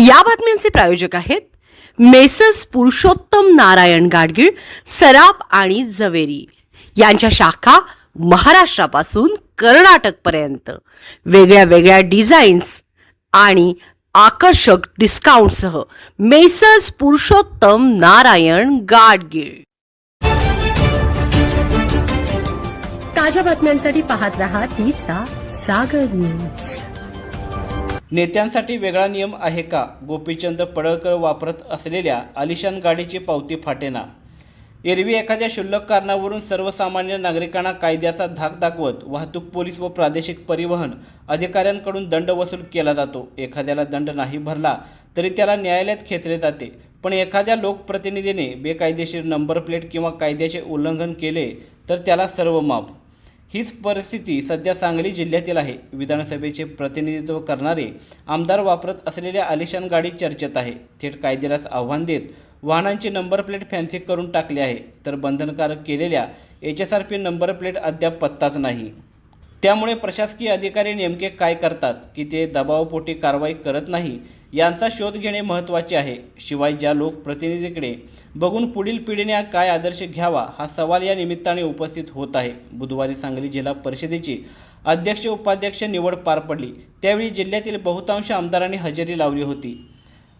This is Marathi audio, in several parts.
या बातम्यांचे प्रायोजक आहेत मेसर्स पुरुषोत्तम नारायण गाडगीळ, सराफ आणि जवेरी यांच्या शाखा महाराष्ट्रापासून कर्नाटकपर्यंत वेगळ्या वेगळ्या डिझाईन्स आणि आकर्षक डिस्काउंटसह मेसर्स पुरुषोत्तम नारायण गाडगीळ। ताज्या बातम्यांसाठी पाहत रहा तिचा सागर न्यूज। नेत्यांसाठी वेगळा नियम आहे का? गोपीचंद पडळकर वापरत असलेल्या आलिशान गाडीची पावती फाटेना। एरवी एखाद्या क्षुल्लक कारणावरून सर्वसामान्य नागरिकांना कायद्याचा धाक दाखवत वाहतूक पोलीस व प्रादेशिक परिवहन अधिकाऱ्यांकडून दंड वसूल केला जातो। एखाद्याला दंड नाही भरला तरी त्याला न्यायालयात खेचले जाते। पण एखाद्या लोकप्रतिनिधीने बेकायदेशीर नंबर प्लेट किंवा कायद्याचे उल्लंघन केले तर त्याला सर्व माफ। हीच परिस्थिती सध्या सांगली जिल्ह्यातील आहे। विधानसभेचे प्रतिनिधित्व करणारे आमदार वापरत असलेल्या आलिशान गाडी चर्चेत आहे। थेट कायद्यालाच आव्हान देत वाहनांची नंबर प्लेट फॅन्सी करून टाकली आहे, तर बंधनकारक केलेल्या HSRP नंबर प्लेट अद्याप पत्ताच नाही। त्यामुळे प्रशासकीय अधिकारी नेमके काय करतात की ते दबावपोटी कारवाई करत नाही यांचा शोध घेणे महत्त्वाचे आहे। शिवाय ज्या लोकप्रतिनिधीकडे बघून पुढील पिढीने काय आदर्श घ्यावा हा सवाल या निमित्ताने उपस्थित होत आहे। बुधवारी सांगली जिल्हा परिषदेची अध्यक्ष उपाध्यक्ष निवड पार पडली। त्यावेळी जिल्ह्यातील बहुतांश आमदारांनी हजेरी लावली होती।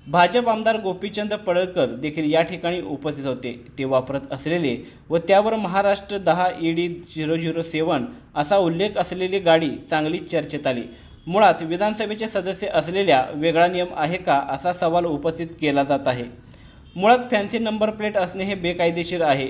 भाजप आमदार गोपीचंद पडळकर देखील या ठिकाणी उपस्थित होते। ते वापरत असलेले व त्यावर महाराष्ट्र 10 ED007 असा उल्लेख असलेली गाडी चांगली चर्चेत आली। मुळात विधानसभेचे सदस्य असलेल्या वेगळा नियम आहे का असा सवाल उपस्थित केला जात आहे। मुळात फॅन्सी नंबर प्लेट असणे हे बेकायदेशीर आहे।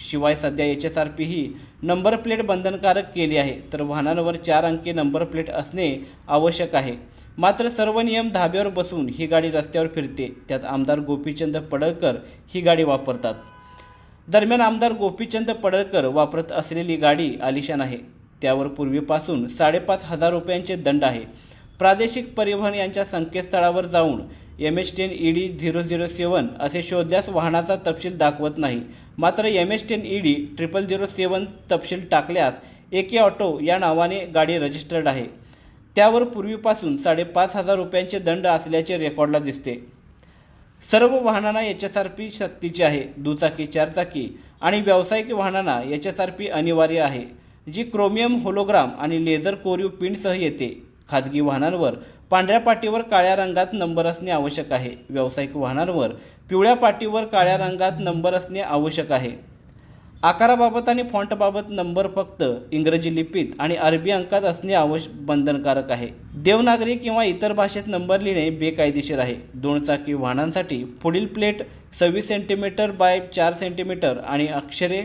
शिवाय सध्या HSRP ही नंबर प्लेट बंधनकारक केली आहे, तर वाहनांवर 4 अंकी नंबर प्लेट असणे आवश्यक आहे। मात्र सर्व नियम धाब्यावर बसून ही गाडी रस्त्यावर फिरते, त्यात आमदार गोपीचंद पडळकर ही गाडी वापरतात। दरम्यान आमदार गोपीचंद पडळकर वापरत असलेली गाडी आलिशान आहे। त्यावर पूर्वीपासून 5,500 रुपयांचे दंड आहे। प्रादेशिक परिवहन यांच्या संकेतस्थळावर जाऊन MH10 ED007 असे शोधल्यास वाहनाचा तपशील दाखवत नाही। मात्र MH10 ED0007 तपशील टाकल्यास AK ऑटो या नावाने गाडी रजिस्टर्ड आहे। त्यावर पूर्वीपासून 5,500 रुपयांचे दंड असल्याचे रेकॉर्डला दिसते। सर्व वाहनांना HSRP सक्तीचे आहे। दुचाकी, 4 चाकी आणि व्यावसायिक वाहनांना HSRP अनिवार्य आहे, जी क्रोमियम होलोग्राम आणि लेझर कोरीव पिनसह येते। खाजगी वाहनांवर पांढऱ्या पाटीवर काळ्या रंगात नंबर असणे आवश्यक आहे। व्यावसायिक वाहनांवर पिवळ्या पाटीवर काळ्या रंगात नंबर असणे आवश्यक आहे। आकाराबाबत आणि फॉन्टबाबत नंबर फक्त इंग्रजी लिपीत आणि अरबी अंकात असणे बंधनकारक आहे। देवनागरी किंवा इतर भाषेत नंबर लिहिणे बेकायदेशीर आहे। 2 चाकी वाहनांसाठी पुढील प्लेट 26 सेंटीमीटर बाय 4 सेंटीमीटर आणि अक्षरे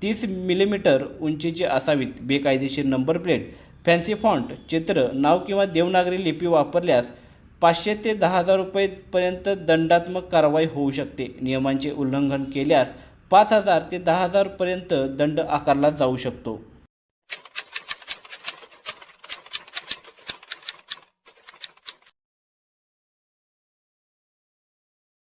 30 मिलीमीटर उंचीची असावीत। बेकायदेशीर नंबर प्लेट, फॅन्सी फॉन्ट, चित्र, नाव किंवा देवनागरी लिपी वापरल्यास 500 ते 10,000 रुपयेपर्यंत दंडात्मक कारवाई होऊ शकते। नियमांचे उल्लंघन केल्यास 5,000 ते 10,000 पर्यंत दंड आकारला जाऊ शकतो।